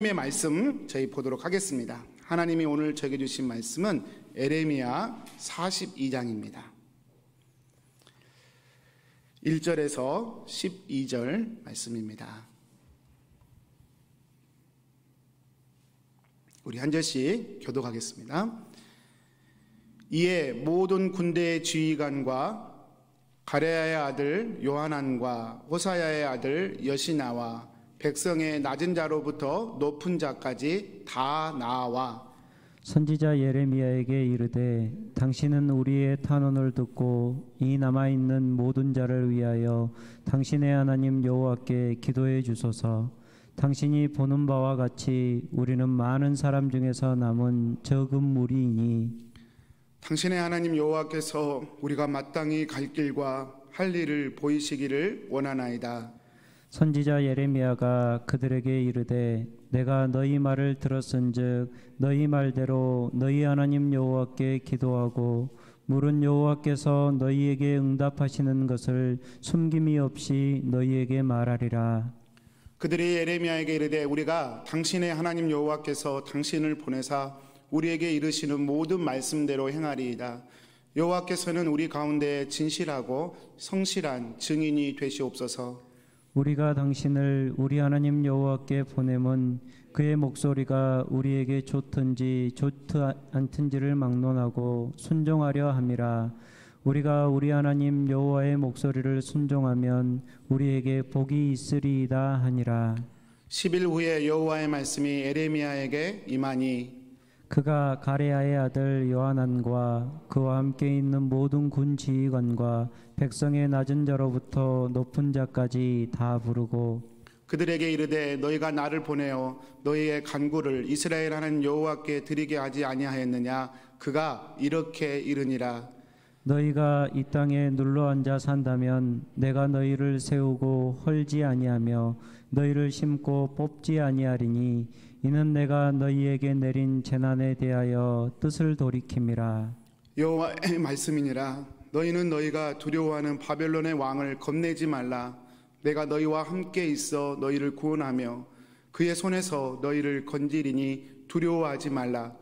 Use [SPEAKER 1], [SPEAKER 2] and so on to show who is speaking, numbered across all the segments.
[SPEAKER 1] 하나님의 말씀 저희 보도록 하겠습니다. 하나님이 오늘 저에게 주신 말씀은 에레미야 42장입니다. 1절에서 12절 말씀입니다. 우리 한 절씩 교독하겠습니다. 이에 모든 군대의 지휘관과 가레야의 아들 요하난과 호사야의 아들 여시나와 백성의 낮은 자로부터 높은 자까지 다 나와
[SPEAKER 2] 선지자 예레미야에게 이르되 당신은 우리의 탄원을 듣고 이 남아있는 모든 자를 위하여 당신의 하나님 여호와께 기도해 주소서. 당신이 보는 바와 같이 우리는 많은 사람 중에서 남은 적은 무리이니
[SPEAKER 1] 당신의 하나님 여호와께서 우리가 마땅히 갈 길과 할 일을 보이시기를 원하나이다.
[SPEAKER 2] 선지자 예레미야가 그들에게 이르되 내가 너희 말을 들었은즉 너희 말대로 너희 하나님 여호와께 기도하고 물은 여호와께서 너희에게 응답하시는 것을 숨김이 없이 너희에게 말하리라.
[SPEAKER 1] 그들이 예레미야에게 이르되 우리가 당신의 하나님 여호와께서 당신을 보내사 우리에게 이르시는 모든 말씀대로 행하리이다. 여호와께서는 우리 가운데 진실하고 성실한 증인이 되시옵소서.
[SPEAKER 2] 우리가 당신을 우리 하나님 여호와께 보내면 그의 목소리가 우리에게 좋든지 좋지 않든지를 막론하고 순종하려 함이라. 우리가 우리 하나님 여호와의 목소리를 순종하면 우리에게 복이 있으리이다 하니라.
[SPEAKER 1] 10일 후에 여호와의 말씀이 에레미야에게 임하니
[SPEAKER 2] 그가 가레야의 아들 요하난과 그와 함께 있는 모든 군 지휘관과 백성의 낮은 자로부터 높은 자까지 다 부르고
[SPEAKER 1] 그들에게 이르되 너희가 나를 보내어 너희의 간구를 이스라엘 하나님 여호와께 드리게 하지 아니하였느냐. 그가 이렇게 이르니라.
[SPEAKER 2] 너희가 이 땅에 눌러앉아 산다면 내가 너희를 세우고 헐지 아니하며 너희를 심고 뽑지 아니하리니 이는 내가 너희에게 내린 재난에 대하여 뜻을 돌이킴이라.
[SPEAKER 1] 여호와의 말씀이니라. 너희는 너희가 두려워하는 바벨론의 왕을 겁내지 말라. 내가 너희와 함께 있어 너희를 구원하며 그의 손에서 너희를 건지리니 두려워하지 말라.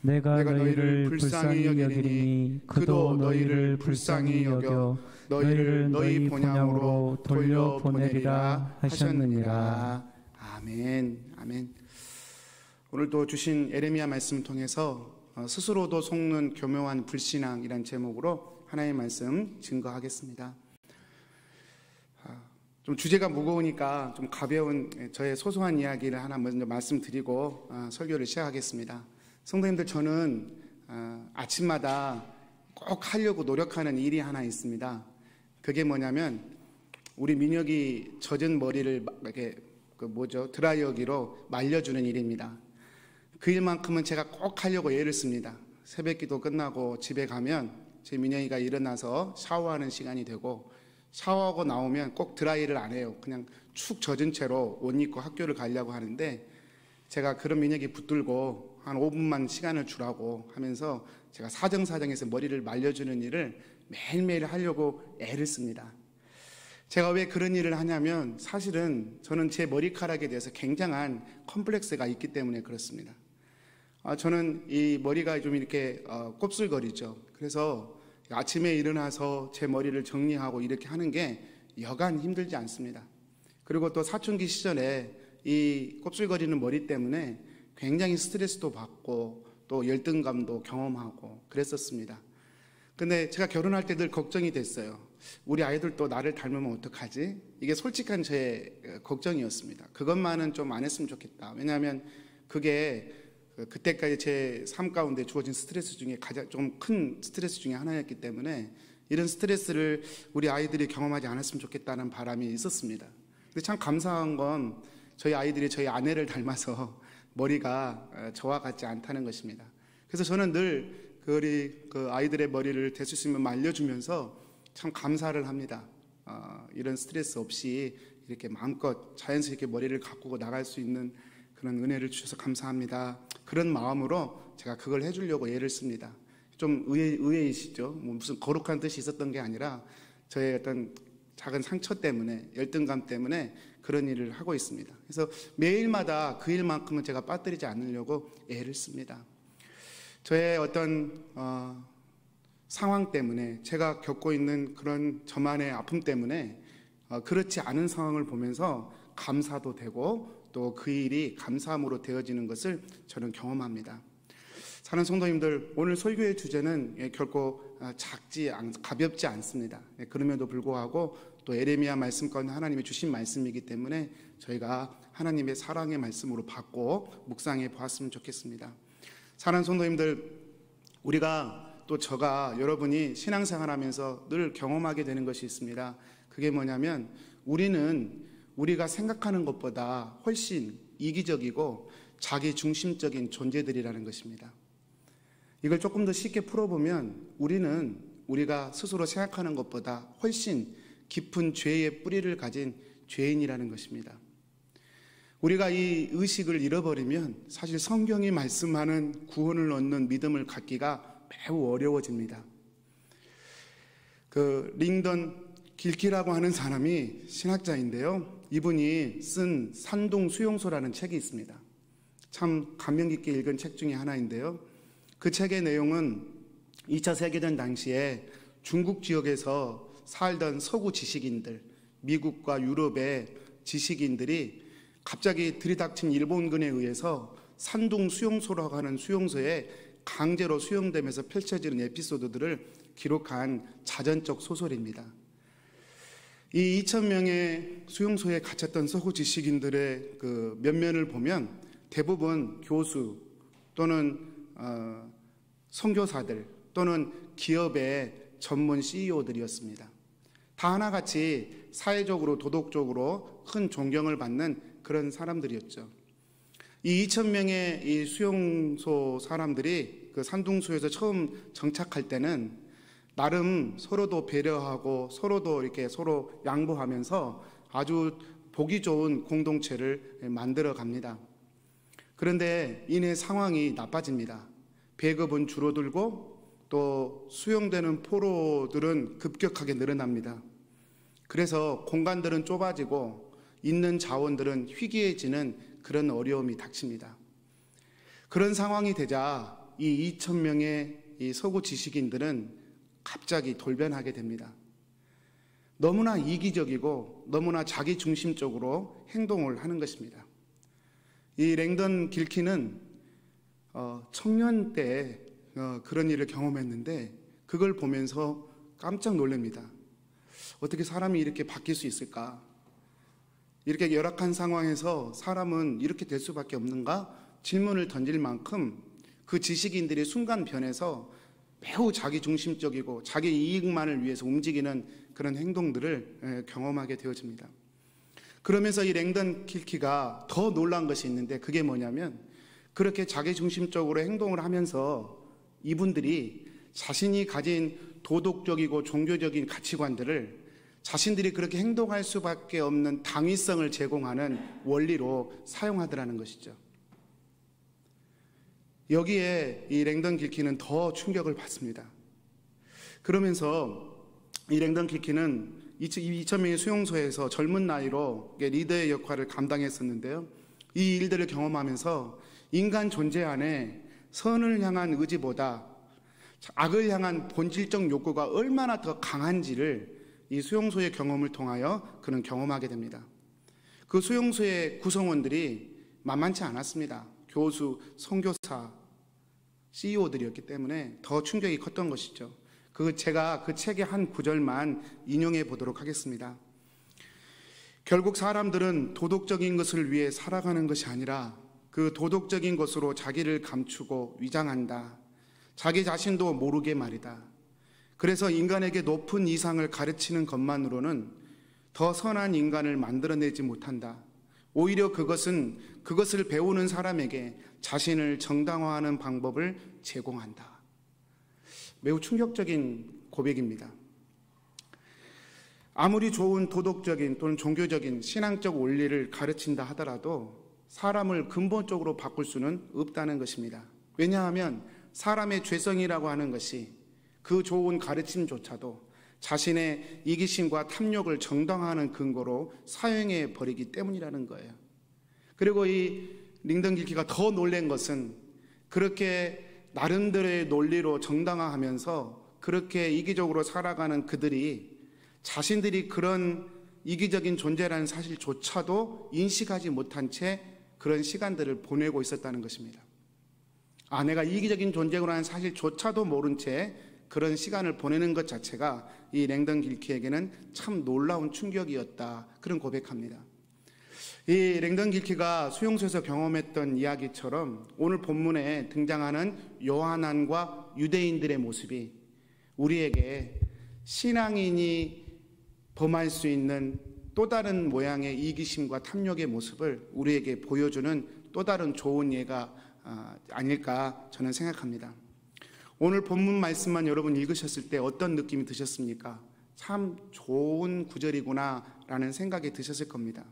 [SPEAKER 2] 내가 너희를 불쌍히 여기리니 그도 너희를 불쌍히 여겨 너희를 너희 본향으로 돌려보내리라 하셨느니라.
[SPEAKER 1] 아멘. 아멘. 오늘도 주신 에레미야 말씀 통해서 스스로도 속는 교묘한 불신앙이란 제목으로 하나님의 말씀 증거하겠습니다. 좀 주제가 무거우니까 좀 가벼운 저의 소소한 이야기를 하나 먼저 말씀드리고 설교를 시작하겠습니다. 성도님들, 저는 아침마다 꼭 하려고 노력하는 일이 하나 있습니다. 그게 뭐냐면 우리 민혁이 젖은 머리를 이렇게 드라이어기로 말려주는 일입니다. 그 일만큼은 제가 꼭 하려고 애를 씁니다. 새벽기도 끝나고 집에 가면 제 민영이가 일어나서 샤워하는 시간이 되고 샤워하고 나오면 꼭 드라이를 안 해요. 그냥 축 젖은 채로 옷 입고 학교를 가려고 하는데 제가 그런 민혁이 붙들고 한 5분만 시간을 주라고 하면서 제가 사정사정해서 머리를 말려주는 일을 매일매일 하려고 애를 씁니다. 제가 왜 그런 일을 하냐면 사실은 저는 제 머리카락에 대해서 굉장한 컴플렉스가 있기 때문에 그렇습니다. 저는 이 머리가 좀 이렇게 곱슬거리죠. 그래서 아침에 일어나서 제 머리를 정리하고 이렇게 하는 게 여간 힘들지 않습니다. 그리고 또 사춘기 시절에 이 곱슬거리는 머리 때문에 굉장히 스트레스도 받고 또 열등감도 경험하고 그랬었습니다. 근데 제가 결혼할 때 늘 걱정이 됐어요. 우리 아이들도 나를 닮으면 어떡하지? 이게 솔직한 제 걱정이었습니다. 그것만은 좀 안 했으면 좋겠다. 왜냐하면 그게 그때까지 제 삶 가운데 주어진 스트레스 중에 가장 좀 큰 스트레스 중에 하나였기 때문에 이런 스트레스를 우리 아이들이 경험하지 않았으면 좋겠다는 바람이 있었습니다. 근데 참 감사한 건 저희 아이들이 저희 아내를 닮아서 머리가 저와 같지 않다는 것입니다. 그래서 저는 늘 그 아이들의 머리를 될 수 있으면 말려주면서 참 감사를 합니다. 이런 스트레스 없이 이렇게 마음껏 자연스럽게 머리를 가꾸고 나갈 수 있는 그런 은혜를 주셔서 감사합니다. 그런 마음으로 제가 그걸 해주려고 애를 씁니다. 좀 의외이시죠? 무슨 거룩한 뜻이 있었던 게 아니라 저의 어떤 작은 상처 때문에, 열등감 때문에 그런 일을 하고 있습니다. 그래서 매일마다 그 일만큼은 제가 빠뜨리지 않으려고 애를 씁니다. 저의 어떤 상황 때문에, 제가 겪고 있는 그런 저만의 아픔 때문에 그렇지 않은 상황을 보면서 감사도 되고 또 그 일이 감사함으로 되어지는 것을 저는 경험합니다. 사랑하는 성도님들, 오늘 설교의 주제는 결코 가볍지 않습니다. 그럼에도 불구하고 또 에레미야 말씀 가운데 하나님이 주신 말씀이기 때문에 저희가 하나님의 사랑의 말씀으로 받고 묵상해 보았으면 좋겠습니다. 사랑하는 성도님들, 우리가 또 여러분이 신앙생활하면서 늘 경험하게 되는 것이 있습니다. 그게 뭐냐면 우리가 생각하는 것보다 훨씬 이기적이고 자기 중심적인 존재들이라는 것입니다. 이걸 조금 더 쉽게 풀어보면 우리가 스스로 생각하는 것보다 훨씬 깊은 죄의 뿌리를 가진 죄인이라는 것입니다. 우리가 이 의식을 잃어버리면 사실 성경이 말씀하는 구원을 얻는 믿음을 갖기가 매우 어려워집니다. 링던 길키라고 하는 사람이 신학자인데요. 이분이 쓴 산동 수용소라는 책이 있습니다. 참 감명 깊게 읽은 책 중에 하나인데요. 그 책의 내용은 2차 세계대전 당시에 중국 지역에서 살던 서구 지식인들, 미국과 유럽의 지식인들이 갑자기 들이닥친 일본군에 의해서 산동 수용소라고 하는 수용소에 강제로 수용되면서 펼쳐지는 에피소드들을 기록한 자전적 소설입니다. 이 2,000명의 수용소에 갇혔던 서구 지식인들의 그 면면을 보면 대부분 교수 또는 선교사들 또는 기업의 전문 CEO들이었습니다. 다 하나같이 사회적으로 도덕적으로 큰 존경을 받는 그런 사람들이었죠. 이 2,000명의 이 수용소 사람들이 그 산둥수에서 처음 정착할 때는 나름 서로도 배려하고 서로도 이렇게 서로 양보하면서 아주 보기 좋은 공동체를 만들어 갑니다. 그런데 이내 상황이 나빠집니다. 배급은 줄어들고 또 수용되는 포로들은 급격하게 늘어납니다. 그래서 공간들은 좁아지고 있는 자원들은 희귀해지는 그런 어려움이 닥칩니다. 그런 상황이 되자 이 2,000명의 이 서구 지식인들은 갑자기 돌변하게 됩니다. 너무나 이기적이고 너무나 자기중심적으로 행동을 하는 것입니다. 이 랭던 길키는 청년 때 그런 일을 경험했는데 그걸 보면서 깜짝 놀랍니다. 어떻게 사람이 이렇게 바뀔 수 있을까? 이렇게 열악한 상황에서 사람은 이렇게 될 수밖에 없는가? 질문을 던질 만큼 그 지식인들이 순간 변해서 매우 자기중심적이고 자기 이익만을 위해서 움직이는 그런 행동들을 경험하게 되어집니다. 그러면서 이 랭던 길키가 더 놀란 것이 있는데 그게 뭐냐면 그렇게 자기중심적으로 행동을 하면서 이분들이 자신이 가진 도덕적이고 종교적인 가치관들을 자신들이 그렇게 행동할 수밖에 없는 당위성을 제공하는 원리로 사용하더라는 것이죠. 여기에 이 랭던 길키는 더 충격을 받습니다. 그러면서 이 랭던 길키는 2,000명의 수용소에서 젊은 나이로 리더의 역할을 감당했었는데요. 이 일들을 경험하면서 인간 존재 안에 선을 향한 의지보다 악을 향한 본질적 욕구가 얼마나 더 강한지를 이 수용소의 경험을 통하여 그는 경험하게 됩니다. 그 수용소의 구성원들이 만만치 않았습니다. 교수, 선교사, CEO들이었기 때문에 더 충격이 컸던 것이죠. 제가 그 책의 한 구절만 인용해 보도록 하겠습니다. 결국 사람들은 도덕적인 것을 위해 살아가는 것이 아니라 그 도덕적인 것으로 자기를 감추고 위장한다. 자기 자신도 모르게 말이다. 그래서 인간에게 높은 이상을 가르치는 것만으로는 더 선한 인간을 만들어내지 못한다. 오히려 그것을 배우는 사람에게 자신을 정당화하는 방법을 제공한다. 매우 충격적인 고백입니다. 아무리 좋은 도덕적인 또는 종교적인 신앙적 원리를 가르친다 하더라도 사람을 근본적으로 바꿀 수는 없다는 것입니다. 왜냐하면 사람의 죄성이라고 하는 것이 그 좋은 가르침조차도 자신의 이기심과 탐욕을 정당화하는 근거로 사용해 버리기 때문이라는 거예요. 그리고 이 링던 길키가 더 놀란 것은 그렇게 나름대로의 논리로 정당화하면서 그렇게 이기적으로 살아가는 그들이 자신들이 그런 이기적인 존재라는 사실조차도 인식하지 못한 채 그런 시간들을 보내고 있었다는 것입니다. 내가 이기적인 존재라는 사실조차도 모른 채 그런 시간을 보내는 것 자체가 이 랭던 길키에게는 참 놀라운 충격이었다, 그런 고백합니다. 이 랭던 길키가 수용소에서 경험했던 이야기처럼 오늘 본문에 등장하는 요한안과 유대인들의 모습이 우리에게 신앙인이 범할 수 있는 또 다른 모양의 이기심과 탐욕의 모습을 우리에게 보여주는 또 다른 좋은 예가 아닐까 저는 생각합니다. 오늘 본문 말씀만 여러분 읽으셨을 때 어떤 느낌이 드셨습니까? 참 좋은 구절이구나 라는 생각이 드셨을 겁니다.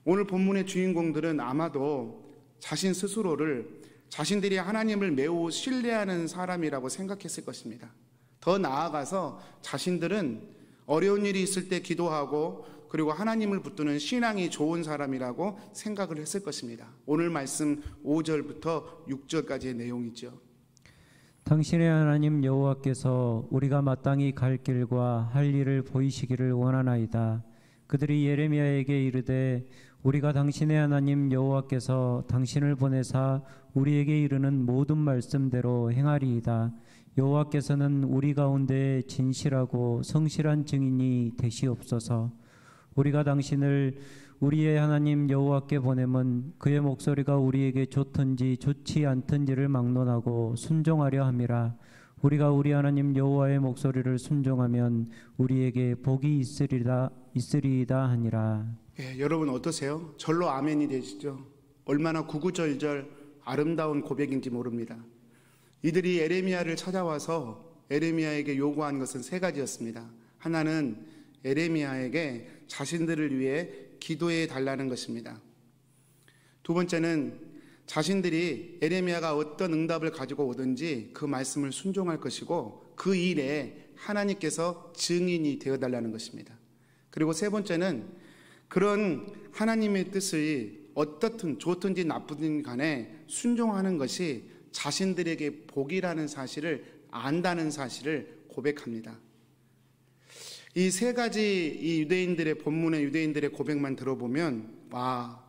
[SPEAKER 1] 오늘 본문의 주인공들은 아마도 자신 스스로를 자신들이 하나님을 매우 신뢰하는 사람이라고 생각했을 것입니다. 더 나아가서 자신들은 어려운 일이 있을 때 기도하고 그리고 하나님을 붙드는 신앙이 좋은 사람이라고 생각을 했을 것입니다. 오늘 말씀 5절부터 6절까지의 내용이죠.
[SPEAKER 2] 당신의 하나님 여호와께서 우리가 마땅히 갈 길과 할 일을 보이시기를 원하나이다. 그들이 예레미야에게 이르되 우리가 당신의 하나님 여호와께서 당신을 보내사 우리에게 이르는 모든 말씀대로 행하리이다. 여호와께서는 우리 가운데 진실하고 성실한 증인이 되시옵소서. 우리가 당신을 우리의 하나님 여호와께 보내면 그의 목소리가 우리에게 좋든지 좋지 않든지를 막론하고 순종하려 함이라. 우리가 우리 하나님 여호와의 목소리를 순종하면 우리에게 복이 있으리이다 하니라.
[SPEAKER 1] 여러분 어떠세요? 절로 아멘이 되시죠? 얼마나 구구절절 아름다운 고백인지 모릅니다. 이들이 에레미야를 찾아와서 에레미야에게 요구한 것은 세 가지였습니다. 하나는 에레미야에게 자신들을 위해 기도해 달라는 것입니다. 두 번째는 자신들이 에레미야가 어떤 응답을 가지고 오든지 그 말씀을 순종할 것이고 그 일에 하나님께서 증인이 되어 달라는 것입니다. 그리고 세 번째는 그런 하나님의 뜻이 어떻든 좋든지 나쁘든 간에 순종하는 것이 자신들에게 복이라는 사실을 안다는 사실을 고백합니다. 이 세 가지 이 유대인들의 본문의 유대인들의 고백만 들어보면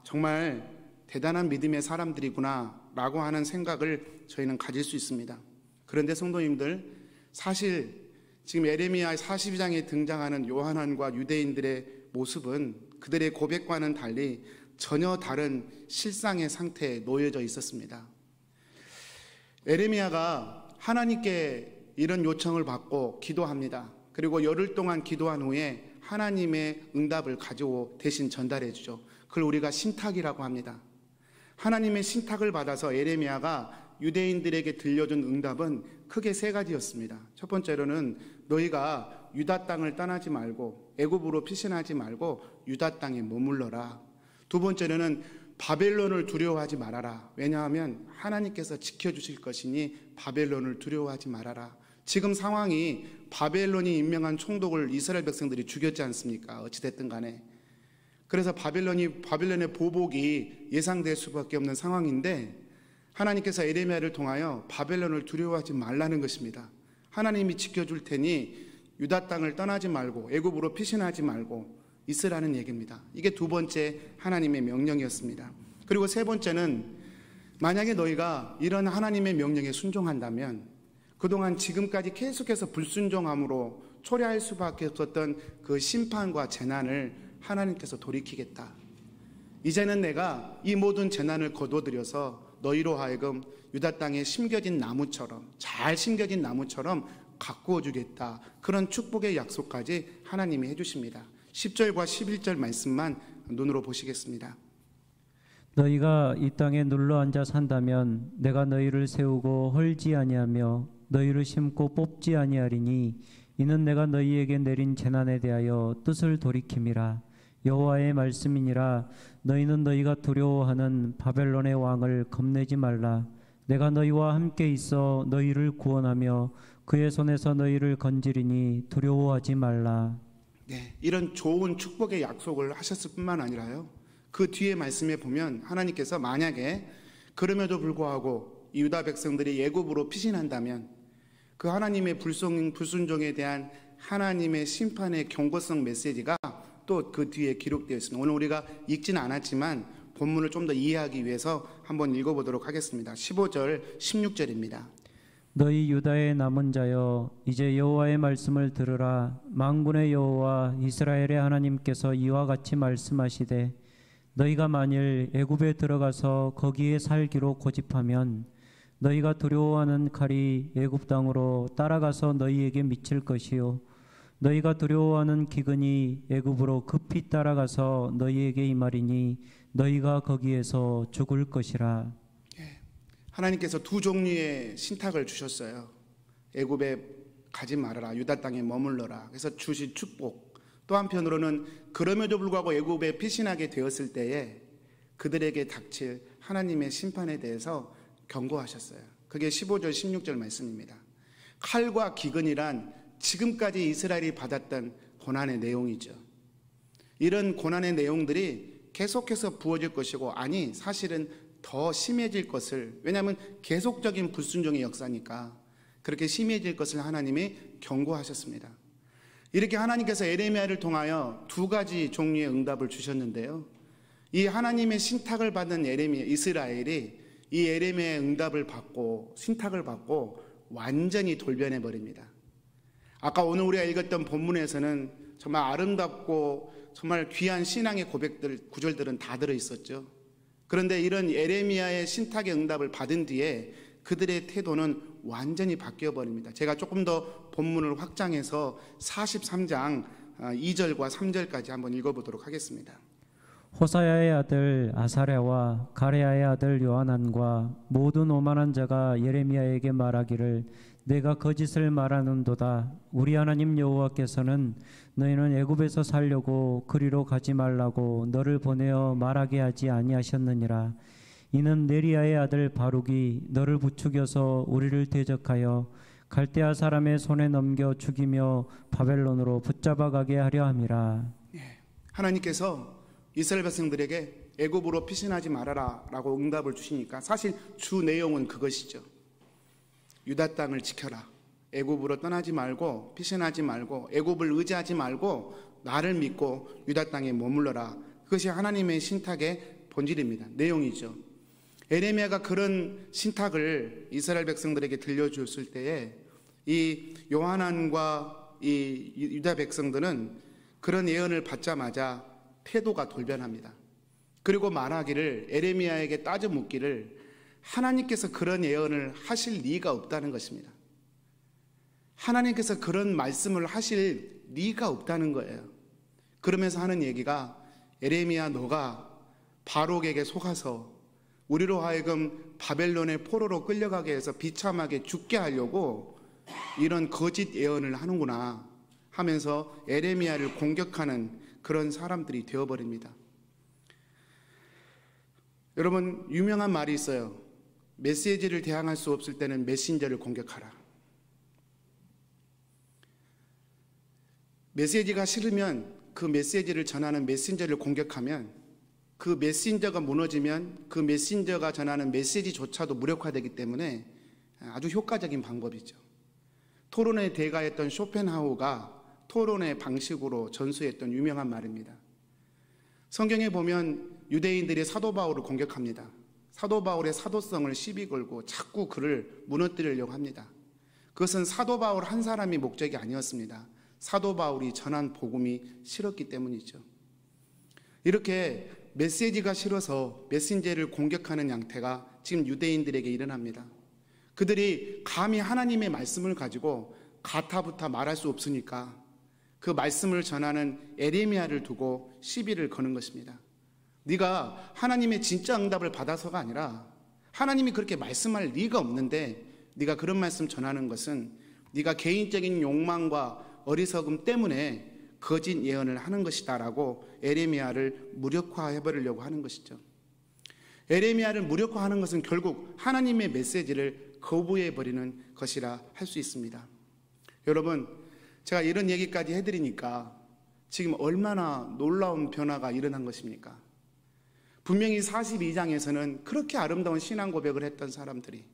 [SPEAKER 1] 정말 대단한 믿음의 사람들이구나 라고 하는 생각을 저희는 가질 수 있습니다. 그런데 성도님들, 사실 지금 에레미야 42장에 등장하는 요한안과 유대인들의 모습은 그들의 고백과는 달리 전혀 다른 실상의 상태에 놓여져 있었습니다. 에레미야가 하나님께 이런 요청을 받고 기도합니다. 그리고 열흘 동안 기도한 후에 하나님의 응답을 가지고 대신 전달해 주죠. 그걸 우리가 신탁이라고 합니다. 하나님의 신탁을 받아서 에레미야가 유대인들에게 들려준 응답은 크게 세 가지였습니다. 첫 번째로는 너희가 유다 땅을 떠나지 말고 애굽으로 피신하지 말고 유다 땅에 머물러라. 두 번째로는 바벨론을 두려워하지 말아라. 왜냐하면 하나님께서 지켜주실 것이니 바벨론을 두려워하지 말아라. 지금 상황이 바벨론이 임명한 총독을 이스라엘 백성들이 죽였지 않습니까? 어찌됐든 간에. 그래서 바벨론의 보복이 예상될 수밖에 없는 상황인데 하나님께서 에레미야를 통하여 바벨론을 두려워하지 말라는 것입니다. 하나님이 지켜줄 테니 유다 땅을 떠나지 말고 애굽으로 피신하지 말고 있으라는 얘기입니다. 이게 두 번째 하나님의 명령이었습니다. 그리고 세 번째는 만약에 너희가 이런 하나님의 명령에 순종한다면 그동안 지금까지 계속해서 불순종함으로 초래할 수밖에 없었던 그 심판과 재난을 하나님께서 돌이키겠다. 이제는 내가 이 모든 재난을 거둬들여서 너희로 하여금 유다 땅에 심겨진 나무처럼 잘 심겨진 나무처럼 가꾸어 주겠다. 그런 축복의 약속까지 하나님이 해주십니다. 10절과 11절 말씀만 눈으로 보시겠습니다.
[SPEAKER 2] 너희가 이 땅에 눌러 앉아 산다면 내가 너희를 세우고 헐지 아니하며 너희를 심고 뽑지 아니하리니 이는 내가 너희에게 내린 재난에 대하여 뜻을 돌이킴이라. 여호와의 말씀이니라. 너희는 너희가 두려워하는 바벨론의 왕을 겁내지 말라. 내가 너희와 함께 있어 너희를 구원하며 그의 손에서 너희를 건지리니 두려워하지 말라.
[SPEAKER 1] 네, 이런 좋은 축복의 약속을 하셨을 뿐만 아니라요, 그 뒤에 말씀에 보면 하나님께서 만약에 그럼에도 불구하고 유다 백성들이 애굽으로 피신한다면 그 하나님의 불순종에 대한 하나님의 심판의 경고성 메시지가 또 그 뒤에 기록되어 있습니다. 오늘 우리가 읽지는 않았지만 본문을 좀 더 이해하기 위해서 한번 읽어보도록 하겠습니다. 15절 16절입니다.
[SPEAKER 2] 너희 유다의 남은 자여 이제 여호와의 말씀을 들으라. 만군의 여호와 이스라엘의 하나님께서 이와 같이 말씀하시되 너희가 만일 애굽에 들어가서 거기에 살기로 고집하면 너희가 두려워하는 칼이 애굽 땅으로 따라가서 너희에게 미칠 것이요 너희가 두려워하는 기근이 애굽으로 급히 따라가서 너희에게 임하리니 너희가 거기에서 죽을 것이라.
[SPEAKER 1] 하나님께서 두 종류의 신탁을 주셨어요. 애굽에 가지 말아라, 유다 땅에 머물러라. 그래서 주신 축복. 또 한편으로는 그럼에도 불구하고 애굽에 피신하게 되었을 때에 그들에게 닥칠 하나님의 심판에 대해서 경고하셨어요. 그게 15절 16절 말씀입니다. 칼과 기근이란 지금까지 이스라엘이 받았던 고난의 내용이죠. 이런 고난의 내용들이 계속해서 부어질 것이고, 아니 사실은 더 심해질 것을, 왜냐하면 계속적인 불순종의 역사니까 그렇게 심해질 것을 하나님이 경고하셨습니다. 이렇게 하나님께서 에레미야를 통하여 두 가지 종류의 응답을 주셨는데요, 이 하나님의 신탁을 받은 에레미야, 이스라엘이 이 에레미야의 응답을 받고 신탁을 받고 완전히 돌변해 버립니다. 아까 오늘 우리가 읽었던 본문에서는 정말 아름답고 정말 귀한 신앙의 고백들, 구절들은 다 들어있었죠. 그런데 이런 에레미야의 신탁의 응답을 받은 뒤에 그들의 태도는 완전히 바뀌어 버립니다. 제가 조금 더 본문을 확장해서 43장 2절과 3절까지 한번 읽어보도록 하겠습니다.
[SPEAKER 2] 호사야의 아들 아사랴와 가레야의 아들 요하난과 모든 오만한 자가 예레미야에게 말하기를 내가 거짓을 말하는도다. 우리 하나님 여호와께서는 너희는 애굽에서 살려고 그리로 가지 말라고 너를 보내어 말하게 하지 아니하셨느니라. 이는 네리야의 아들 바룩이 너를 부추겨서 우리를 대적하여 갈대아 사람의 손에 넘겨 죽이며 바벨론으로 붙잡아 가게 하려 함이라.
[SPEAKER 1] 하나님께서 이스라엘 백성들에게 애굽으로 피신하지 말아라 라고 응답을 주시니까 사실 주 내용은 그것이죠. 유다 땅을 지켜라. 애굽으로 떠나지 말고 피신하지 말고 애굽을 의지하지 말고 나를 믿고 유다 땅에 머물러라. 그것이 하나님의 신탁의 본질입니다. 내용이죠. 에레미야가 그런 신탁을 이스라엘 백성들에게 들려줬을 때에 이 요하난과 이 유다 백성들은 그런 예언을 받자마자 태도가 돌변합니다. 그리고 말하기를, 에레미야에게 따져 묻기를, 하나님께서 그런 예언을 하실 리가 없다는 것입니다. 하나님께서 그런 말씀을 하실 리가 없다는 거예요. 그러면서 하는 얘기가, 에레미야 너가 바룩에게 속아서 우리로 하여금 바벨론의 포로로 끌려가게 해서 비참하게 죽게 하려고 이런 거짓 예언을 하는구나 하면서 에레미야를 공격하는 그런 사람들이 되어버립니다. 여러분, 유명한 말이 있어요. 메시지를 대항할 수 없을 때는 메신저를 공격하라. 메시지가 싫으면 그 메시지를 전하는 메신저를 공격하면, 그 메신저가 무너지면 그 메신저가 전하는 메시지조차도 무력화되기 때문에 아주 효과적인 방법이죠. 토론의 대가였던 쇼펜하우가 토론의 방식으로 전수했던 유명한 말입니다. 성경에 보면 유대인들이 사도 바울을 공격합니다. 사도 바울의 사도성을 시비 걸고 자꾸 그를 무너뜨리려고 합니다. 그것은 사도 바울 한 사람이 목적이 아니었습니다. 사도 바울이 전한 복음이 싫었기 때문이죠. 이렇게 메시지가 싫어서 메신저를 공격하는 양태가 지금 유대인들에게 일어납니다. 그들이 감히 하나님의 말씀을 가지고 가타부타 말할 수 없으니까 그 말씀을 전하는 에레미야를 두고 시비를 거는 것입니다. 네가 하나님의 진짜 응답을 받아서가 아니라 하나님이 그렇게 말씀할 리가 없는데 네가 그런 말씀 전하는 것은 네가 개인적인 욕망과 어리석음 때문에 거짓 예언을 하는 것이다 라고 에레미야를 무력화해버리려고 하는 것이죠. 에레미야를 무력화하는 것은 결국 하나님의 메시지를 거부해버리는 것이라 할 수 있습니다. 여러분, 제가 이런 얘기까지 해드리니까 지금 얼마나 놀라운 변화가 일어난 것입니까? 분명히 42장에서는 그렇게 아름다운 신앙 고백을 했던 사람들이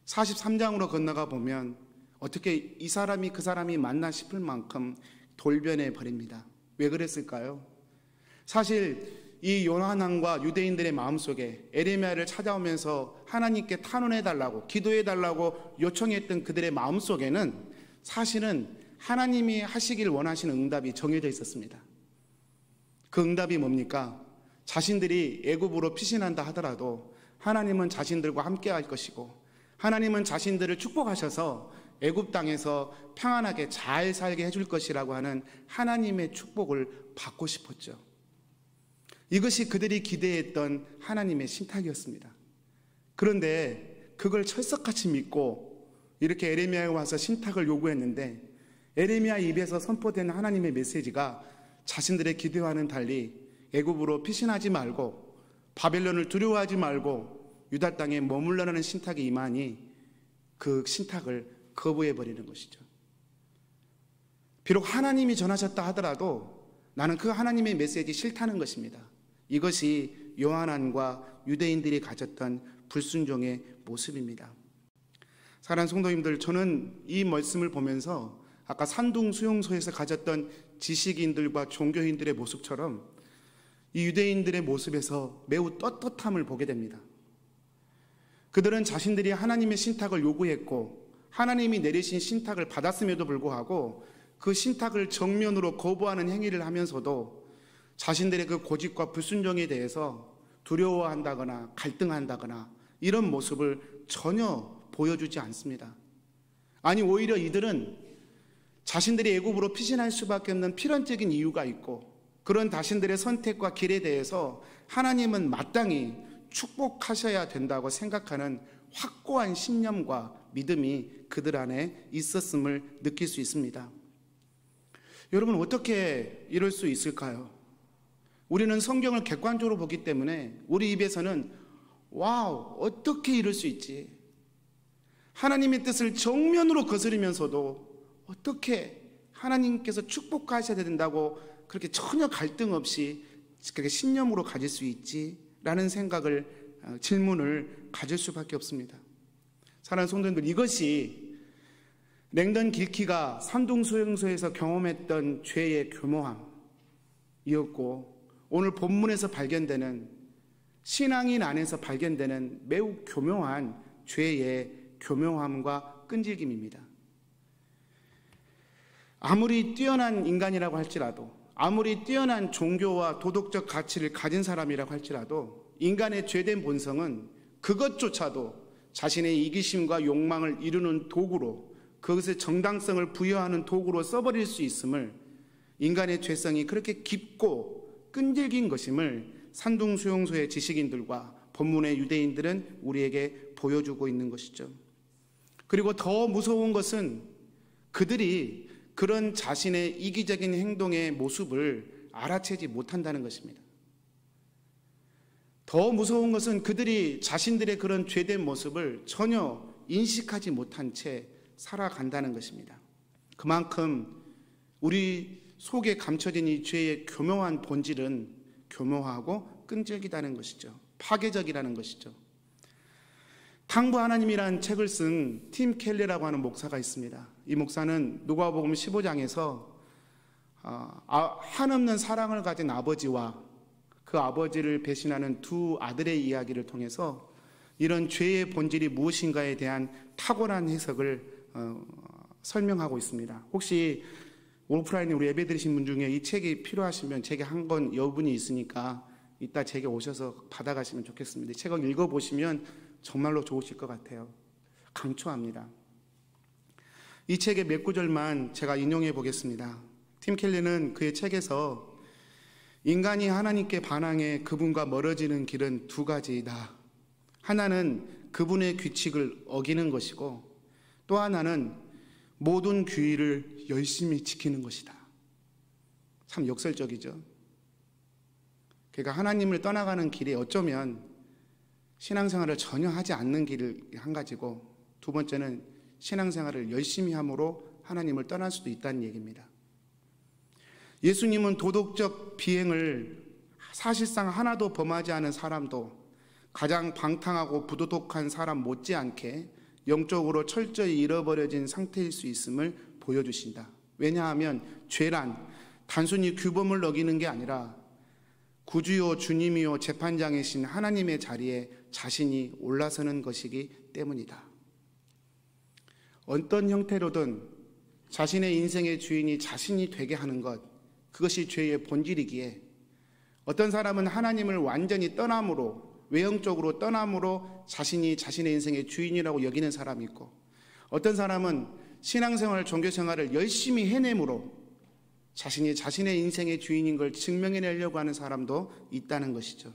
[SPEAKER 1] 43장으로 건너가 보면 어떻게 이 사람이 그 사람이 맞나 싶을 만큼 돌변해 버립니다. 왜 그랬을까요? 사실 이 요나단과 유대인들의 마음속에 에레미야를 찾아오면서 하나님께 탄원해달라고 기도해달라고 요청했던 그들의 마음속에는 사실은 하나님이 하시길 원하시는 응답이 정해져 있었습니다. 그 응답이 뭡니까? 자신들이 애굽으로 피신한다 하더라도 하나님은 자신들과 함께 할 것이고 하나님은 자신들을 축복하셔서 애굽 땅에서 평안하게 잘 살게 해줄 것이라고 하는 하나님의 축복을 받고 싶었죠. 이것이 그들이 기대했던 하나님의 신탁이었습니다. 그런데 그걸 철석같이 믿고 이렇게 에레미야에 와서 신탁을 요구했는데 에레미야 입에서 선포된 하나님의 메시지가 자신들의 기대와는 달리 애굽으로 피신하지 말고 바벨론을 두려워하지 말고 유다 땅에 머물러라는 신탁이 임하니 그 신탁을 거부해버리는 것이죠. 비록 하나님이 전하셨다 하더라도 나는 그 하나님의 메시지 싫다는 것입니다. 이것이 요한안과 유대인들이 가졌던 불순종의 모습입니다. 사랑하는 성도님들, 저는 이 말씀을 보면서 아까 산둥 수용소에서 가졌던 지식인들과 종교인들의 모습처럼 이 유대인들의 모습에서 매우 떳떳함을 보게 됩니다. 그들은 자신들이 하나님의 신탁을 요구했고 하나님이 내리신 신탁을 받았음에도 불구하고 그 신탁을 정면으로 거부하는 행위를 하면서도 자신들의 그 고집과 불순종에 대해서 두려워한다거나 갈등한다거나 이런 모습을 전혀 보여주지 않습니다. 아니, 오히려 이들은 자신들이 애굽으로 피신할 수밖에 없는 필연적인 이유가 있고 그런 자신들의 선택과 길에 대해서 하나님은 마땅히 축복하셔야 된다고 생각하는 확고한 신념과 믿음이 그들 안에 있었음을 느낄 수 있습니다. 여러분, 어떻게 이럴 수 있을까요? 우리는 성경을 객관적으로 보기 때문에 우리 입에서는 와우, 어떻게 이럴 수 있지? 하나님의 뜻을 정면으로 거스르면서도 어떻게 하나님께서 축복하셔야 된다고 그렇게 전혀 갈등 없이 그렇게 신념으로 가질 수 있지? 라는 생각을, 질문을 가질 수밖에 없습니다. 사랑하는 성도님들, 이것이 랭던 길키가 산둥 수용소에서 경험했던 죄의 교묘함이었고 오늘 본문에서 발견되는 신앙인 안에서 발견되는 매우 교묘한 죄의 교묘함과 끈질김입니다. 아무리 뛰어난 인간이라고 할지라도 아무리 뛰어난 종교와 도덕적 가치를 가진 사람이라고 할지라도 인간의 죄된 본성은 그것조차도 자신의 이기심과 욕망을 이루는 도구로 그것의 정당성을 부여하는 도구로 써버릴 수 있음을 인간의 죄성이 그렇게 깊고 끈질긴 것임을 산둥 수용소의 지식인들과 본문의 유대인들은 우리에게 보여주고 있는 것이죠. 그리고 더 무서운 것은 그들이 그런 자신의 이기적인 행동의 모습을 알아채지 못한다는 것입니다. 더 무서운 것은 그들이 자신들의 그런 죄된 모습을 전혀 인식하지 못한 채 살아간다는 것입니다. 그만큼 우리 속에 감춰진 이 죄의 교묘한 본질은 교묘하고 끈질기다는 것이죠. 파괴적이라는 것이죠. 탕부 하나님이라는 책을 쓴 팀 켈리라고 하는 목사가 있습니다. 이 목사는 누가복음 15장에서 한없는 사랑을 가진 아버지와 그 아버지를 배신하는 두 아들의 이야기를 통해서 이런 죄의 본질이 무엇인가에 대한 탁월한 해석을 설명하고 있습니다. 혹시 오프라인에 우리 예배 드리신 분 중에 이 책이 필요하시면 제게 한 권 여분이 있으니까 이따 제게 오셔서 받아가시면 좋겠습니다. 이 책을 읽어보시면 정말로 좋으실 것 같아요. 강추합니다. 이 책의 몇 구절만 제가 인용해 보겠습니다. 팀 켈리는 그의 책에서 인간이 하나님께 반항해 그분과 멀어지는 길은 두 가지이다. 하나는 그분의 규칙을 어기는 것이고 또 하나는 모든 규율을 열심히 지키는 것이다. 참 역설적이죠. 그러니까 하나님을 떠나가는 길에 어쩌면 신앙생활을 전혀 하지 않는 길을 한 가지고, 두 번째는 신앙생활을 열심히 함으로 하나님을 떠날 수도 있다는 얘기입니다. 예수님은 도덕적 비행을 사실상 하나도 범하지 않은 사람도 가장 방탕하고 부도덕한 사람 못지않게 영적으로 철저히 잃어버려진 상태일 수 있음을 보여주신다. 왜냐하면 죄란 단순히 규범을 어기는 게 아니라 구주요 주님이요 재판장이신 하나님의 자리에 자신이 올라서는 것이기 때문이다. 어떤 형태로든 자신의 인생의 주인이 자신이 되게 하는 것, 그것이 죄의 본질이기에 어떤 사람은 하나님을 완전히 떠남으로, 외형적으로 떠남으로 자신이 자신의 인생의 주인이라고 여기는 사람이 있고, 어떤 사람은 신앙생활, 종교생활을 열심히 해내므로 자신이 자신의 인생의 주인인 걸 증명해내려고 하는 사람도 있다는 것이죠.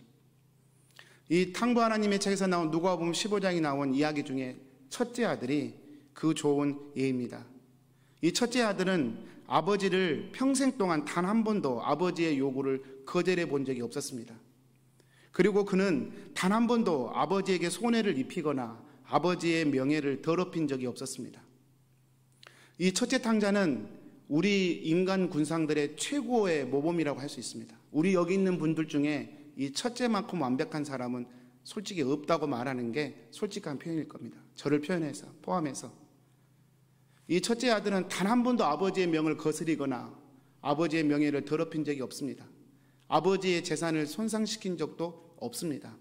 [SPEAKER 1] 이 탕부 하나님의 책에서 나온 누가복음 15장이 나온 이야기 중에 첫째 아들이 그 좋은 예입니다. 이 첫째 아들은 아버지를 평생 동안 단 한 번도 아버지의 요구를 거절해 본 적이 없었습니다. 그리고 그는 단 한 번도 아버지에게 손해를 입히거나 아버지의 명예를 더럽힌 적이 없었습니다. 이 첫째 탕자는 우리 인간 군상들의 최고의 모범이라고 할 수 있습니다. 우리 여기 있는 분들 중에 이 첫째만큼 완벽한 사람은 솔직히 없다고 말하는 게 솔직한 표현일 겁니다. 저를 포함해서. 이 첫째 아들은 단 한 번도 아버지의 명을 거스리거나 아버지의 명예를 더럽힌 적이 없습니다. 아버지의 재산을 손상시킨 적도 없습니다.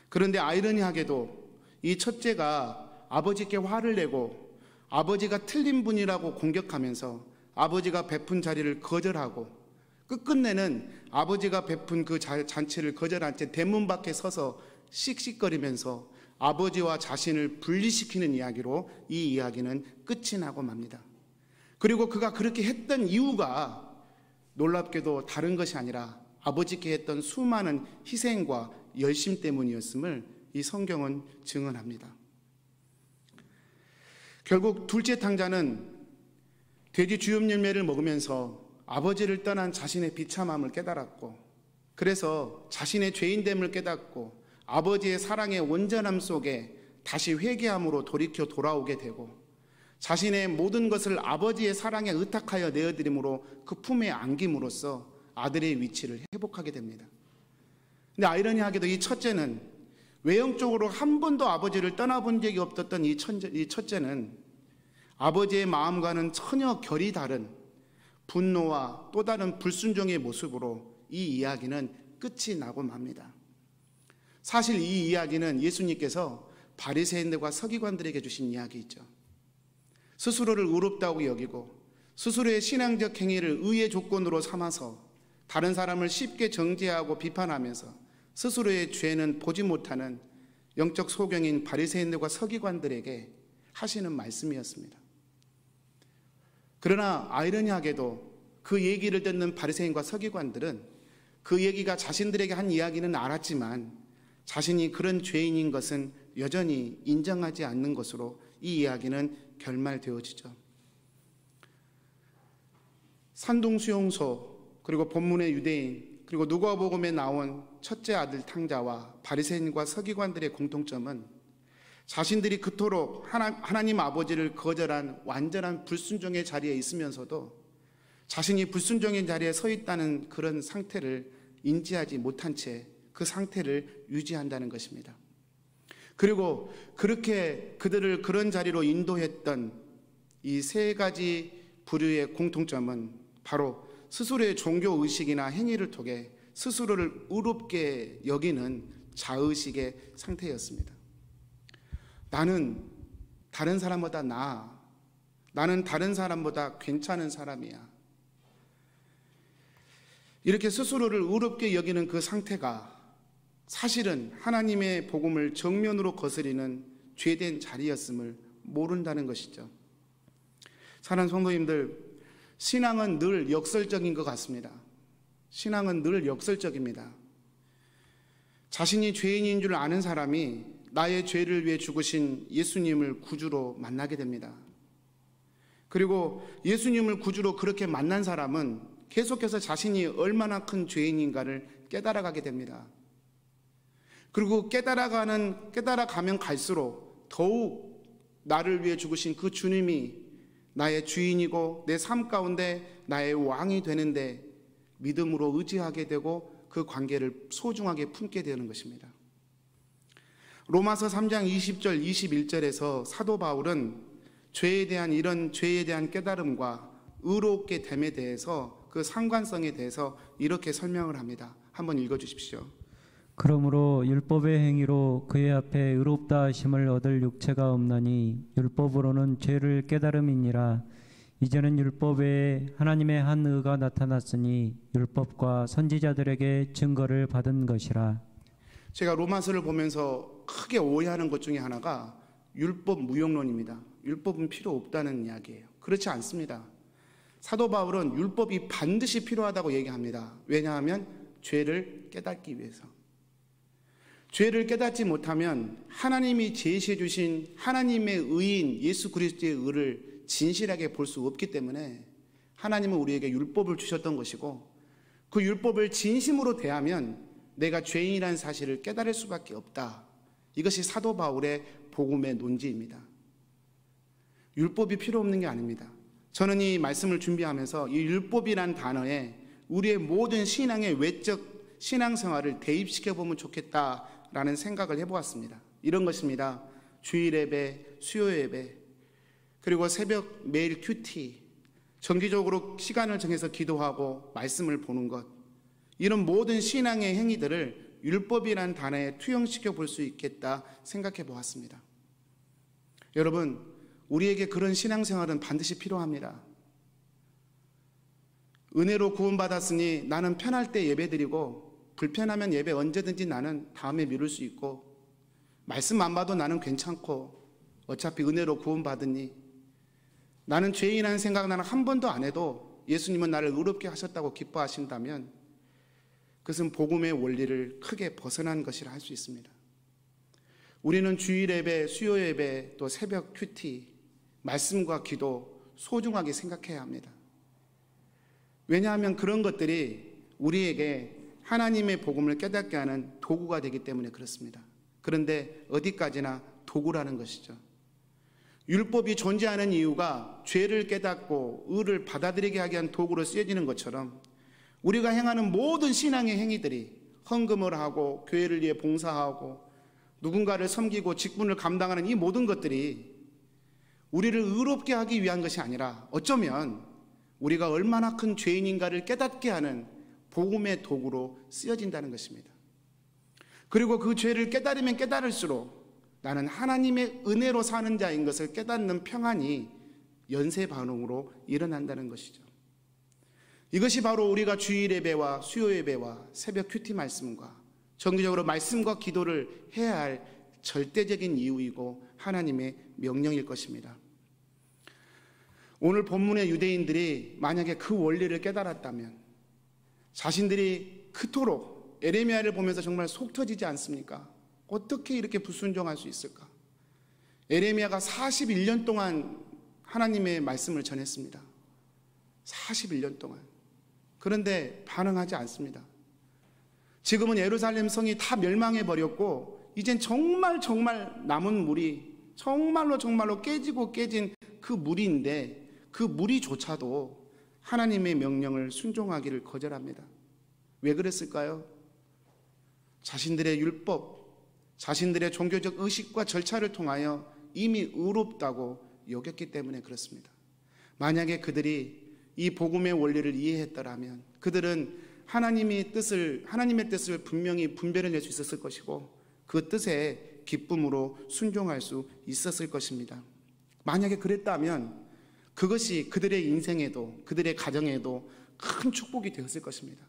[SPEAKER 1] 그런데 아이러니하게도 이 첫째가 아버지께 화를 내고 아버지가 틀린 분이라고 공격하면서 아버지가 베푼 자리를 거절하고 끝끝내는 아버지가 베푼 그 잔치를 거절한 채 대문 밖에 서서 씩씩거리면서 아버지와 자신을 분리시키는 이야기로 이 이야기는 끝이 나고 맙니다. 그리고 그가 그렇게 했던 이유가 놀랍게도 다른 것이 아니라 아버지께 했던 수많은 희생과 열심 때문이었음을 이 성경은 증언합니다. 결국 둘째 탕자는 돼지 주엽 열매를 먹으면서 아버지를 떠난 자신의 비참함을 깨달았고, 그래서 자신의 죄인됨을 깨닫고 아버지의 사랑의 온전함 속에 다시 회개함으로 돌이켜 돌아오게 되고, 자신의 모든 것을 아버지의 사랑에 의탁하여 내어드림으로 그 품에 안김으로써 아들의 위치를 회복하게 됩니다. 근데 아이러니하게도 이 첫째는 외형적으로 한 번도 아버지를 떠나본 적이 없었던 이 첫째는 아버지의 마음과는 전혀 결이 다른 분노와 또 다른 불순종의 모습으로 이 이야기는 끝이 나고 맙니다. 사실 이 이야기는 예수님께서 바리새인들과 서기관들에게 주신 이야기이죠. 스스로를 의롭다고 여기고 스스로의 신앙적 행위를 의의 조건으로 삼아서 다른 사람을 쉽게 정죄하고 비판하면서 스스로의 죄는 보지 못하는 영적 소경인 바리새인들과 서기관들에게 하시는 말씀이었습니다. 그러나 아이러니하게도 그 얘기를 듣는 바리새인과 서기관들은 그 얘기가 자신들에게 한 이야기는 알았지만 자신이 그런 죄인인 것은 여전히 인정하지 않는 것으로 이 이야기는 결말되어지죠. 산동수용소, 그리고 본문의 유대인, 그리고 누가복음에 나온 첫째 아들 탕자와 바리새인과 서기관들의 공통점은 자신들이 그토록 하나님 아버지를 거절한 완전한 불순종의 자리에 있으면서도 자신이 불순종의 자리에 서 있다는 그런 상태를 인지하지 못한 채 그 상태를 유지한다는 것입니다. 그리고 그렇게 그들을 그런 자리로 인도했던 이 세 가지 부류의 공통점은 바로 스스로의 종교의식이나 행위를 통해 스스로를 의롭게 여기는 자의식의 상태였습니다. 나는 다른 사람보다 나아. 나는 다른 사람보다 괜찮은 사람이야. 이렇게 스스로를 의롭게 여기는 그 상태가 사실은 하나님의 복음을 정면으로 거스리는 죄된 자리였음을 모른다는 것이죠. 사랑하는 성도님들, 신앙은 늘 역설적인 것 같습니다. 신앙은 늘 역설적입니다. 자신이 죄인인 줄 아는 사람이 나의 죄를 위해 죽으신 예수님을 구주로 만나게 됩니다. 그리고 예수님을 구주로 그렇게 만난 사람은 계속해서 자신이 얼마나 큰 죄인인가를 깨달아가게 됩니다. 그리고 깨달아가면 갈수록 더욱 나를 위해 죽으신 그 주님이 나의 주인이고 내 삶 가운데 나의 왕이 되는데 믿음으로 의지하게 되고 그 관계를 소중하게 품게 되는 것입니다. 로마서 3장 20절 21절에서 사도 바울은 이런 죄에 대한 깨달음과 의롭게 됨에 대해서 그 상관성에 대해서 이렇게 설명을 합니다. 한번 읽어주십시오.
[SPEAKER 2] 그러므로 율법의 행위로 그의 앞에 의롭다 하심을 얻을 육체가 없나니 율법으로는 죄를 깨달음이니라. 이제는 율법 외에 하나님의 한 의가 나타났으니 율법과 선지자들에게 증거를 받은 것이라.
[SPEAKER 1] 제가 로마서를 보면서 크게 오해하는 것 중에 하나가 율법 무용론입니다. 율법은 필요 없다는 이야기예요. 그렇지 않습니다. 사도 바울은 율법이 반드시 필요하다고 얘기합니다. 왜냐하면 죄를 깨닫기 위해서. 죄를 깨닫지 못하면 하나님이 제시해 주신 하나님의 의인 예수 그리스도의 의를 진실하게 볼 수 없기 때문에 하나님은 우리에게 율법을 주셨던 것이고, 그 율법을 진심으로 대하면 내가 죄인이라는 사실을 깨달을 수밖에 없다. 이것이 사도 바울의 복음의 논지입니다. 율법이 필요 없는 게 아닙니다. 저는 이 말씀을 준비하면서 이 율법이란 단어에 우리의 모든 신앙의 외적 신앙생활을 대입시켜보면 좋겠다라는 생각을 해보았습니다. 이런 것입니다. 주일 예배, 수요 예배, 그리고 새벽 매일 큐티, 정기적으로 시간을 정해서 기도하고 말씀을 보는 것, 이런 모든 신앙의 행위들을 율법이란 단어에 투영시켜 볼 수 있겠다 생각해 보았습니다. 여러분, 우리에게 그런 신앙생활은 반드시 필요합니다. 은혜로 구원받았으니 나는 편할 때 예배드리고 불편하면 예배 언제든지 나는 다음에 미룰 수 있고, 말씀 안 봐도 나는 괜찮고 어차피 은혜로 구원받으니, 나는 죄인이라는 생각 나는 한 번도 안 해도 예수님은 나를 의롭게 하셨다고 기뻐하신다면 그것은 복음의 원리를 크게 벗어난 것이라 할 수 있습니다. 우리는 주일 예배, 수요 예배, 또 새벽 큐티, 말씀과 기도 소중하게 생각해야 합니다. 왜냐하면 그런 것들이 우리에게 하나님의 복음을 깨닫게 하는 도구가 되기 때문에 그렇습니다. 그런데 어디까지나 도구라는 것이죠. 율법이 존재하는 이유가 죄를 깨닫고 의를 받아들이게 하게 한 도구로 쓰여지는 것처럼 우리가 행하는 모든 신앙의 행위들이 헌금을 하고 교회를 위해 봉사하고 누군가를 섬기고 직분을 감당하는 이 모든 것들이 우리를 의롭게 하기 위한 것이 아니라 어쩌면 우리가 얼마나 큰 죄인인가를 깨닫게 하는 복음의 도구로 쓰여진다는 것입니다. 그리고 그 죄를 깨달으면 깨달을수록 나는 하나님의 은혜로 사는 자인 것을 깨닫는 평안이 연쇄 반응으로 일어난다는 것이죠. 이것이 바로 우리가 주일 예배와 수요 예배와 새벽 큐티 말씀과 정기적으로 말씀과 기도를 해야 할 절대적인 이유이고 하나님의 명령일 것입니다. 오늘 본문의 유대인들이 만약에 그 원리를 깨달았다면 자신들이 그토록 에레미야를 보면서 정말 속 터지지 않습니까? 어떻게 이렇게 불순종할 수 있을까? 에레미야가 41년 동안 하나님의 말씀을 전했습니다. 41년 동안. 그런데 반응하지 않습니다. 지금은 예루살렘 성이 다 멸망해버렸고 이젠 정말 남은 물이 정말로 깨지고 깨진 그 물인데 그 물이조차도 하나님의 명령을 순종하기를 거절합니다. 왜 그랬을까요? 자신들의 율법, 자신들의 종교적 의식과 절차를 통하여 이미 의롭다고 여겼기 때문에 그렇습니다. 만약에 그들이 이 복음의 원리를 이해했더라면 그들은 하나님의 뜻을 분명히 분별해낼 수 있었을 것이고 그 뜻에 기쁨으로 순종할 수 있었을 것입니다. 만약에 그랬다면 그것이 그들의 인생에도 그들의 가정에도 큰 축복이 되었을 것입니다.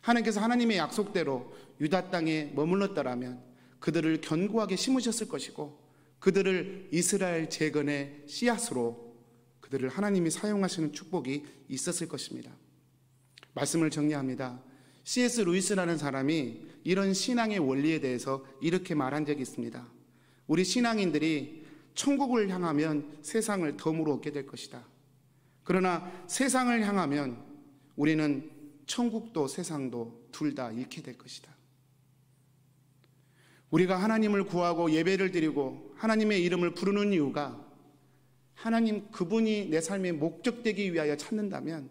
[SPEAKER 1] 하나님께서 하나님의 약속대로 유다 땅에 머물렀더라면 그들을 견고하게 심으셨을 것이고 그들을 이스라엘 재건의 씨앗으로 그들을 하나님이 사용하시는 축복이 있었을 것입니다. 말씀을 정리합니다. C.S. 루이스라는 사람이 이런 신앙의 원리에 대해서 이렇게 말한 적이 있습니다. 우리 신앙인들이 천국을 향하면 세상을 덤으로 얻게 될 것이다. 그러나 세상을 향하면 우리는 천국도 세상도 둘 다 잃게 될 것이다. 우리가 하나님을 구하고 예배를 드리고 하나님의 이름을 부르는 이유가 하나님 그분이 내 삶의 목적되기 위하여 찾는다면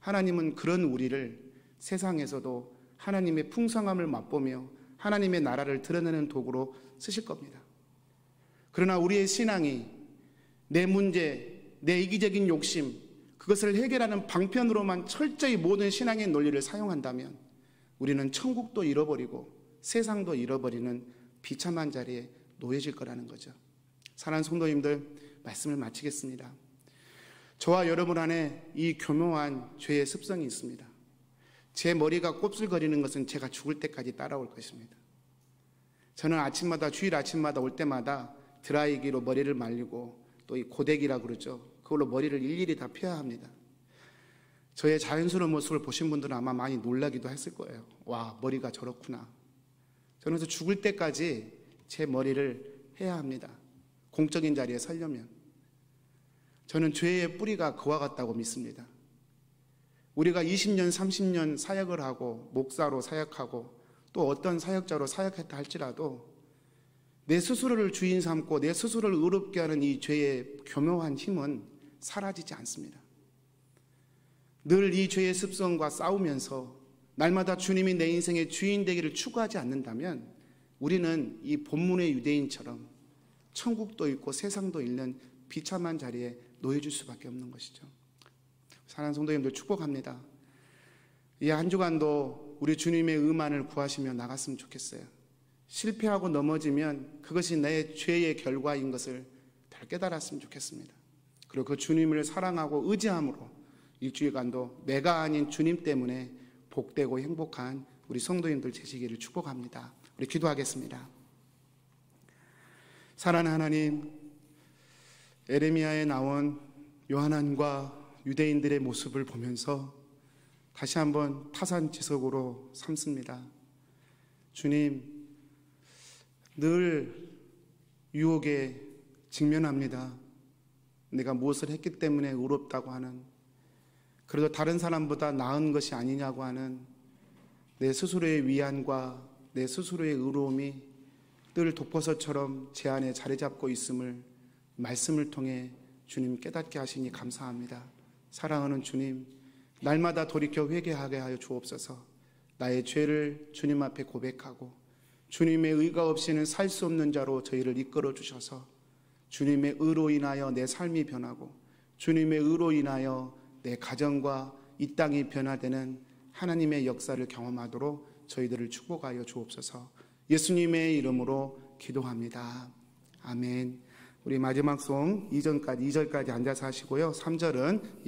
[SPEAKER 1] 하나님은 그런 우리를 세상에서도 하나님의 풍성함을 맛보며 하나님의 나라를 드러내는 도구로 쓰실 겁니다. 그러나 우리의 신앙이 내 문제, 내 이기적인 욕심, 그것을 해결하는 방편으로만 철저히 모든 신앙의 논리를 사용한다면 우리는 천국도 잃어버리고 세상도 잃어버리는 비참한 자리에 놓여질 거라는 거죠. 사랑하는 성도님들, 말씀을 마치겠습니다. 저와 여러분 안에 이 교묘한 죄의 습성이 있습니다. 제 머리가 곱슬거리는 것은 제가 죽을 때까지 따라올 것입니다. 저는 아침마다, 주일 아침마다 올 때마다 드라이기로 머리를 말리고 또 이 고데기라 그러죠. 그걸로 머리를 일일이 다 펴야 합니다. 저의 자연스러운 모습을 보신 분들은 아마 많이 놀라기도 했을 거예요. 와, 머리가 저렇구나. 저는 그래서 죽을 때까지 제 머리를 해야 합니다. 공적인 자리에 서려면. 저는 죄의 뿌리가 그와 같다고 믿습니다. 우리가 20년, 30년 사역을 하고 목사로 사역하고 또 어떤 사역자로 사역했다 할지라도 내 스스로를 주인 삼고 내 스스로를 의롭게 하는 이 죄의 교묘한 힘은 사라지지 않습니다. 늘 이 죄의 습성과 싸우면서 날마다 주님이 내 인생의 주인 되기를 추구하지 않는다면 우리는 이 본문의 유대인처럼 천국도 잃고 세상도 잃는 비참한 자리에 놓여질 수밖에 없는 것이죠. 사랑하는 성도님들, 축복합니다. 이 한 주간도 우리 주님의 의만을 구하시며 나갔으면 좋겠어요. 실패하고 넘어지면 그것이 내 죄의 결과인 것을 잘 깨달았으면 좋겠습니다. 그리고 그 주님을 사랑하고 의지함으로 일주일간도 내가 아닌 주님 때문에 복되고 행복한 우리 성도님들 되시기를 축복합니다. 우리 기도하겠습니다. 사랑하는 하나님, 에레미야에 나온 요한안과 유대인들의 모습을 보면서 다시 한번 타산지석으로 삼습니다. 주님, 늘 유혹에 직면합니다. 내가 무엇을 했기 때문에 의롭다고 하는, 그래도 다른 사람보다 나은 것이 아니냐고 하는 내 스스로의 위안과 내 스스로의 의로움이 늘 독버섯처럼 제 안에 자리 잡고 있음을 말씀을 통해 주님 깨닫게 하시니 감사합니다. 사랑하는 주님, 날마다 돌이켜 회개하게 하여 주옵소서. 나의 죄를 주님 앞에 고백하고 주님의 의가 없이는 살 수 없는 자로 저희를 이끌어 주셔서 주님의 의로 인하여 내 삶이 변하고 주님의 의로 인하여 내 가정과 이 땅이 변화되는 하나님의 역사를 경험하도록 저희들을 축복하여 주옵소서. 예수님의 이름으로 기도합니다. 아멘. 우리 마지막 송 2절까지 앉아서 하시고요. 3절은